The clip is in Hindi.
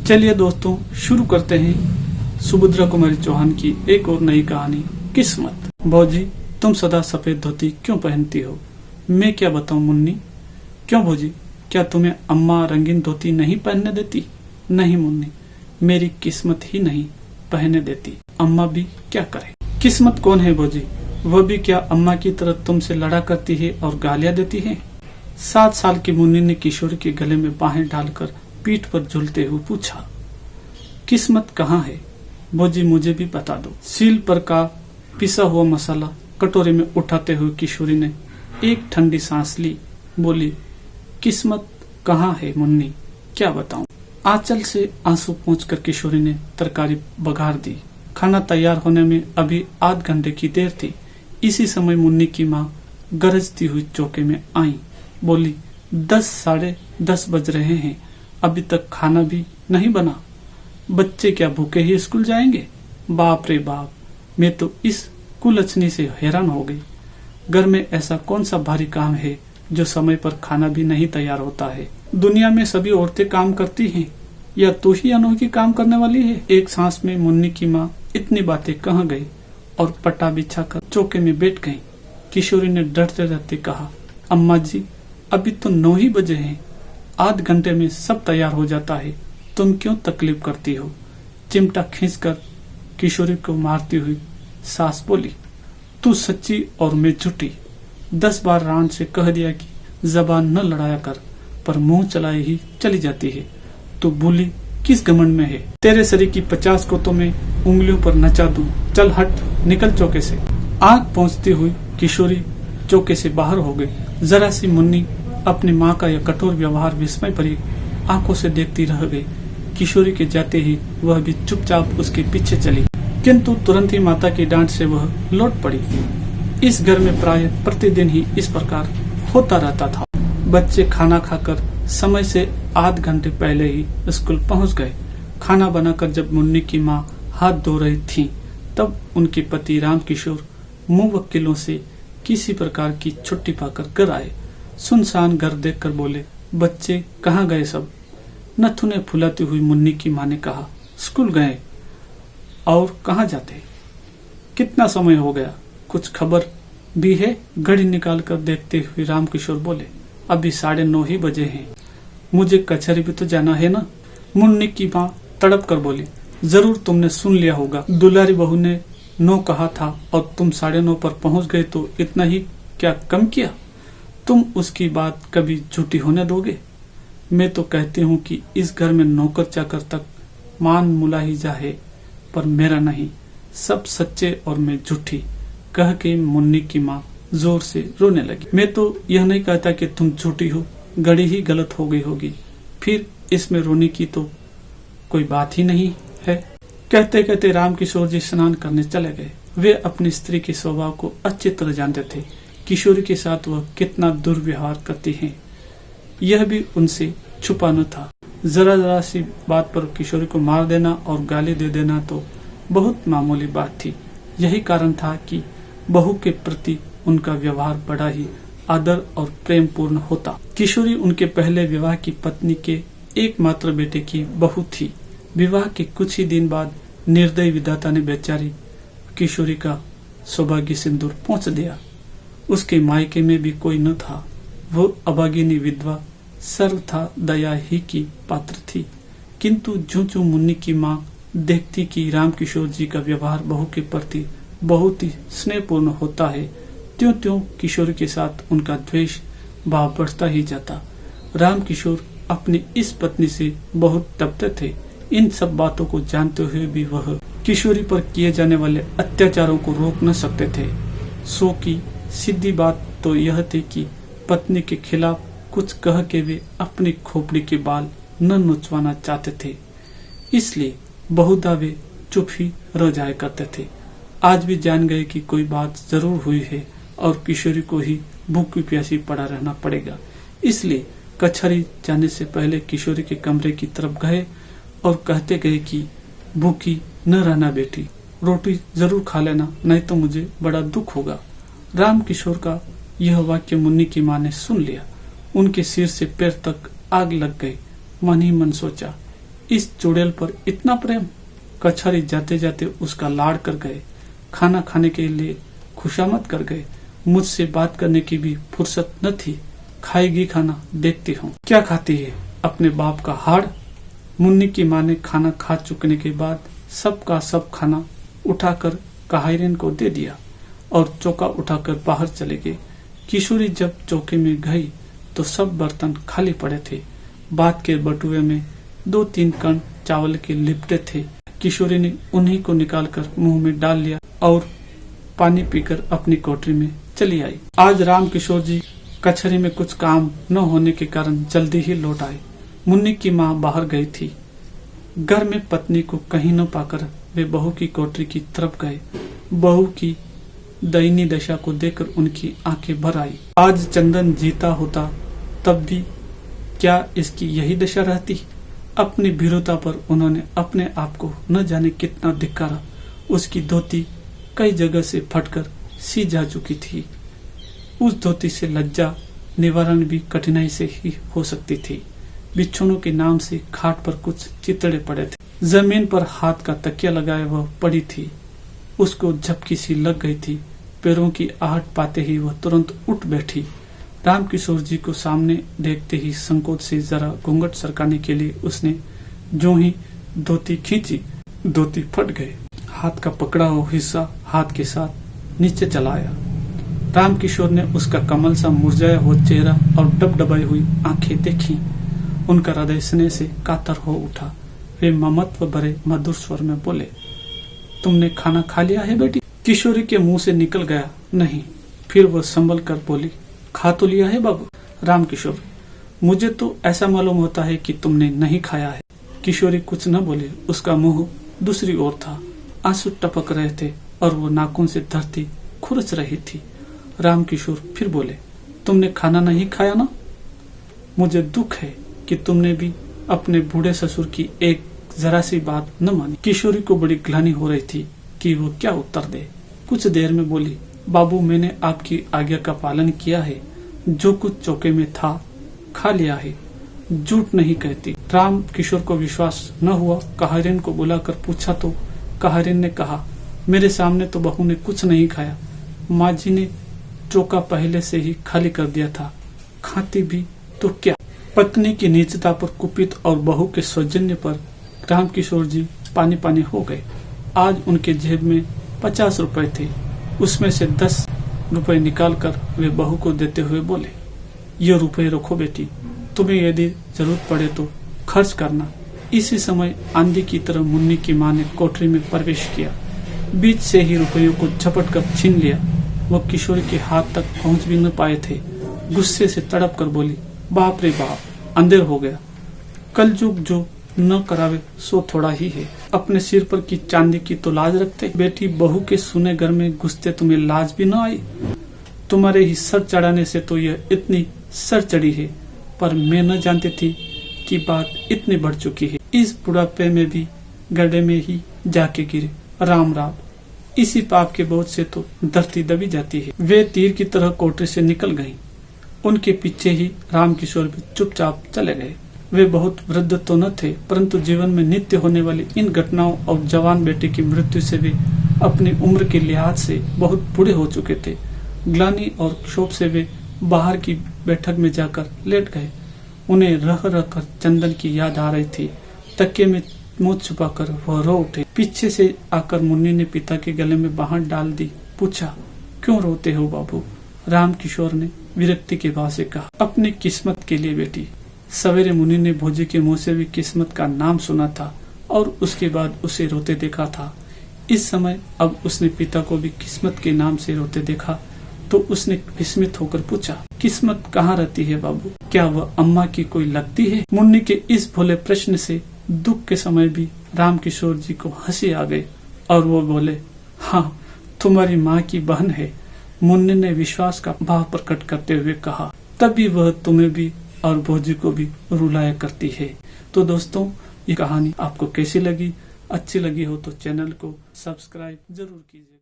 चलिए दोस्तों, शुरू करते हैं सुभद्रा कुमारी चौहान की एक और नई कहानी, किस्मत। भौजी, तुम सदा सफेद धोती क्यों पहनती हो? मैं क्या बताऊं मुन्नी। क्यों भौजी, क्या तुम्हें अम्मा रंगीन धोती नहीं पहनने देती? नहीं मुन्नी, मेरी किस्मत ही नहीं पहनने देती। अम्मा भी क्या करे। किस्मत कौन है भौजी? वह भी क्या अम्मा की तरह तुमसे लड़ा करती है और गालियां देती है? 7 साल की मुन्नी ने किशोर के गले में बाहें डालकर पीठ पर झूलते हुए पूछा, किस्मत कहाँ है? भौजी, मुझे भी बता दो। सील पर का पिसा हुआ मसाला कटोरे में उठाते हुए किशोरी ने एक ठंडी सांस ली। बोली, किस्मत कहाँ है मुन्नी, क्या बताऊं। आंचल से आंसू पोंछकर किशोरी ने तरकारी बघार दी। खाना तैयार होने में अभी आध घंटे की देर थी। इसी समय मुन्नी की माँ गरजती हुई चौके में आई। बोली, 10 साढ़े 10 बज रहे हैं, अभी तक खाना भी नहीं बना। बच्चे क्या भूखे ही स्कूल जाएंगे? बाप रे बाप, मैं तो इस कुलछनी से हैरान हो गई। घर में ऐसा कौन सा भारी काम है जो समय पर खाना भी नहीं तैयार होता है? दुनिया में सभी औरतें काम करती हैं, या तू ही अनोखी काम करने वाली है? एक सांस में मुन्नी की माँ इतनी बातें कह गई और पट्टा बिछाकर चौके में बैठ गई। किशोरी ने डरते डरते कहा, अम्मा जी, अभी तो 9 ही बजे हैं, आध घंटे में सब तैयार हो जाता है, तुम क्यों तकलीफ करती हो? चिमटा खींचकर किशोरी को मारती हुई सास बोली, तू सच्ची और मैं झूठी। 10 बार रान से कह दिया कि जबान न लड़ाया कर, पर मुंह चलाए ही चली जाती है। तू भूली किस घमंड में है? तेरे शरीर की 50 को तो मैं उंगलियों पर नचा दूं। चल हट, निकल चौके से। आग पहुंचती हुई किशोरी चौके से बाहर हो गई। जरा सी मुन्नी अपनी माँ का यह कठोर व्यवहार विस्मय भरी आंखों से देखती रह गई। किशोरी के जाते ही वह भी चुपचाप उसके पीछे चली, किंतु तुरंत ही माता की डांट से वह लौट पड़ी। इस घर में प्राय प्रतिदिन ही इस प्रकार होता रहता था। बच्चे खाना खाकर समय से आध घंटे पहले ही स्कूल पहुंच गए। खाना बनाकर जब मुन्नी की माँ हाथ धो रही थी, तब उनके पति राम किशोर मुवक्किलों से किसी प्रकार की छुट्टी पाकर घर आए। सुनसान घर देखकर बोले, बच्चे कहाँ गए सब? नथुने फुलाती हुई मुन्नी की माँ ने कहा, स्कूल गए। और कहाँ जाते? कितना समय हो गया, कुछ खबर भी है? घड़ी निकाल कर देखते हुए राम किशोर बोले, अभी 9:30 ही बजे हैं, मुझे कचहरी भी तो जाना है ना। मुन्नी की माँ तड़प कर बोली, जरूर तुमने सुन लिया होगा, दुलारी बहू ने 9 कहा था और तुम 9:30 पर पहुंच गए, तो इतना ही क्या कम किया? तुम उसकी बात कभी झूठी होने दोगे? मैं तो कहती हूँ कि इस घर में नौकर चाकर तक मान मुलाहिजा है, पर मेरा नहीं। सब सच्चे और मैं झूठी, कह के मुन्नी की माँ जोर से रोने लगी। मैं तो यह नहीं कहता कि तुम झूठी हो, घड़ी ही गलत हो गई होगी, फिर इसमें रोने की तो कोई बात ही नहीं है। कहते कहते राम किशोर जी स्नान करने चले गए। वे अपनी स्त्री के स्वभाव को अच्छी तरह जानते थे। किशोरी के साथ वह कितना दुर्व्यवहार करती हैं, यह भी उनसे छुपा न था। जरा जरा सी बात पर किशोरी को मार देना और गाली दे देना तो बहुत मामूली बात थी। यही कारण था कि बहू के प्रति उनका व्यवहार बड़ा ही आदर और प्रेम पूर्ण होता। किशोरी उनके पहले विवाह की पत्नी के एकमात्र बेटे की बहू थी। विवाह के कुछ ही दिन बाद निर्दयी विधाता ने बेचारी किशोरी का सौभाग्य सिंदूर पहुंच दिया। उसके मायके में भी कोई न था। वो अभागिनी विधवा सर्वथा दया ही की पात्र थी। किंतु जो मुन्नी की माँ देखती कि राम किशोर जी का व्यवहार बहू के प्रति बहुत ही स्नेहपूर्ण होता है, त्यों त्यों किशोर के साथ उनका द्वेष भाव बढ़ता ही जाता। राम किशोर अपनी इस पत्नी से बहुत तपते थे। इन सब बातों को जानते हुए भी वह किशोरी पर किए जाने वाले अत्याचारों को रोक न सकते थे। सो की सीधी बात तो यह थी कि पत्नी के खिलाफ कुछ कह के वे अपनी खोपड़ी के बाल न नुचवाना चाहते थे, इसलिए बहुधा वे चुप ही रह जाया करते थे। आज भी जान गए कि कोई बात जरूर हुई है और किशोरी को ही भूखी प्यासी पड़ा रहना पड़ेगा। इसलिए कचहरी जाने से पहले किशोरी के कमरे की तरफ गए और कहते गए कि भूखी न रहना बेटी, रोटी जरूर खा लेना, नहीं तो मुझे बड़ा दुख होगा। राम किशोर का यह वाक्य मुन्नी की माँ ने सुन लिया। उनके सिर से पैर तक आग लग गई। मन ही मन सोचा, इस चुड़ैल पर इतना प्रेम। कचहरी जाते जाते उसका लाड़ कर गए, खाना खाने के लिए खुशामद कर गए। मुझसे बात करने की भी फुर्सत न थी। खाएगी खाना, देखती हूँ। क्या खाती है? अपने बाप का हाड़। मुन्नी की माँ ने खाना खा चुकने के बाद सब का सब खाना उठाकर कहायरन को दे दिया और चौका उठाकर बाहर चले गए। किशोरी जब चौके में गई तो सब बर्तन खाली पड़े थे। बात के बटुए में 2-3 कण चावल के लिपटे थे। किशोरी ने उन्हीं को निकालकर मुंह में डाल लिया और पानी पीकर अपनी कोठरी में चली आई। आज राम किशोर जी कचहरी में कुछ काम न होने के कारण जल्दी ही लौट आए। मुन्नी की माँ बाहर गई थी। घर में पत्नी को कहीं न पाकर वे बहू की कोठरी की तरफ गए। बहू की दयनीय दशा को देखकर उनकी आंखें भर आई। आज चंदन जीता होता तब भी क्या इसकी यही दशा रहती? अपनी भीरुता पर उन्होंने अपने आप को न जाने कितना धिक्कारा। उसकी धोती कई जगह से फटकर सी जा चुकी थी। उस धोती से लज्जा निवारण भी कठिनाई से ही हो सकती थी। बिछुनों के नाम से खाट पर कुछ चितड़े पड़े थे। जमीन पर हाथ का तकिया लगाए वह पड़ी थी। उसको झपकी सी लग गई थी। पैरों की आहट पाते ही वह तुरंत उठ बैठी। रामकिशोर जी को सामने देखते ही संकोच से जरा घूंघट सरकाने के लिए उसने जो ही धोती खींची, धोती फट गए। हाथ का पकड़ा हुआ हिस्सा हाथ के साथ नीचे चला आया। रामकिशोर ने उसका कमल सा मुरझाया हुआ चेहरा और डबडबाई हुई आंखें देखी। उनका हृदय स्नेह से कातर हो उठा। वे ममत्व भरे मधुर स्वर में बोले, तुमने खाना खा लिया है बेटी? किशोरी के मुंह से निकल गया, नहीं। फिर वह संभल कर बोली, खा तो लिया है बाबू। रामकिशोर, मुझे तो ऐसा मालूम होता है कि तुमने नहीं खाया है। किशोरी कुछ न बोले। उसका मुंह दूसरी ओर था। आंसू टपक रहे थे और वो नाखून से धरती खुरच रही थी। रामकिशोर फिर बोले, तुमने खाना नहीं खाया ना? मुझे दुख है कि तुमने भी अपने बूढ़े ससुर की एक जरा सी बात न मानी। किशोरी को बड़ी ग्लानि हो रही थी कि वो क्या उत्तर दे। कुछ देर में बोली, बाबू, मैंने आपकी आज्ञा का पालन किया है। जो कुछ चौके में था खा लिया है। झूठ नहीं कहती। राम किशोर को विश्वास न हुआ। कहारिन को बुलाकर पूछा तो कहारिन ने कहा, मेरे सामने तो बहू ने कुछ नहीं खाया। माँ जी ने चौका पहले से ही खाली कर दिया था। खाती भी तो क्या? पत्नी की नीचता पर कुपित और बहू के सौजन्य पर रामकिशोर जी पानी पानी हो गए। आज उनके जेब में 50 रुपए थे। उसमें से 10 रुपए निकालकर वे बहू को देते हुए बोले, ये रुपए रखो बेटी, तुम्हें यदि जरूरत पड़े तो खर्च करना। इसी समय आंधी की तरह मुन्नी की माँ ने कोठरी में प्रवेश किया। बीच से ही रुपयों को झपट कर छीन लिया। वह किशोरी के हाथ तक पहुंच भी न पाए थे। गुस्से से तड़प कर बोली, बाप रे बाप, अंधेर हो गया। कल जुग जो न करावे सो थोड़ा ही है। अपने सिर पर की चांदी की तो लाज रखते। बेटी, बहू के सुने घर में घुसते तुम्हें लाज भी न आई? तुम्हारे ही सर चढ़ाने से तो यह इतनी सर चढ़ी है, पर मैं न जानती थी कि बात इतनी बढ़ चुकी है। इस बुढ़ापे में भी गड्ढे में ही जाके गिरे। राम राम, इसी पाप के बोझ से तो धरती दबी जाती है। वे तीर की तरह कोठरी से निकल गईं। उनके पीछे ही रामकिशोर भी चुपचाप चले गए। वे बहुत वृद्ध तो न थे, परंतु जीवन में नित्य होने वाली इन घटनाओं और जवान बेटे की मृत्यु से वे अपनी उम्र के लिहाज से बहुत बूढ़े हो चुके थे। ग्लानि और क्षोभ से वे बाहर की बैठक में जाकर लेट गए। उन्हें रह रह कर चंदन की याद आ रही थी। तकिए में मुंह छुपाकर वह रो उठे। पीछे से आकर मुन्नी ने पिता के गले में बांह डाल दी। पूछा, क्यों रोते हो बाबू? रामकिशोर ने विरक्ति के भाव से कहा, अपनी किस्मत के लिए बेटी। सवेरे मुन्नी ने भोजी के मुंह से भी किस्मत का नाम सुना था और उसके बाद उसे रोते देखा था। इस समय अब उसने पिता को भी किस्मत के नाम से रोते देखा तो उसने विस्मित होकर पूछा, किस्मत कहाँ रहती है बाबू? क्या वह अम्मा की कोई लगती है? मुन्नी के इस भोले प्रश्न से दुख के समय भी रामकिशोर जी को हंसी आ गई और वो बोले, हाँ, तुम्हारी माँ की बहन है। मुन्नी ने विश्वास का भाव प्रकट करते हुए कहा, तभी वह तुम्हें भी और भोजी को भी रुलाया करती है। तो दोस्तों, ये कहानी आपको कैसी लगी? अच्छी लगी हो तो चैनल को सब्सक्राइब जरूर कीजिए।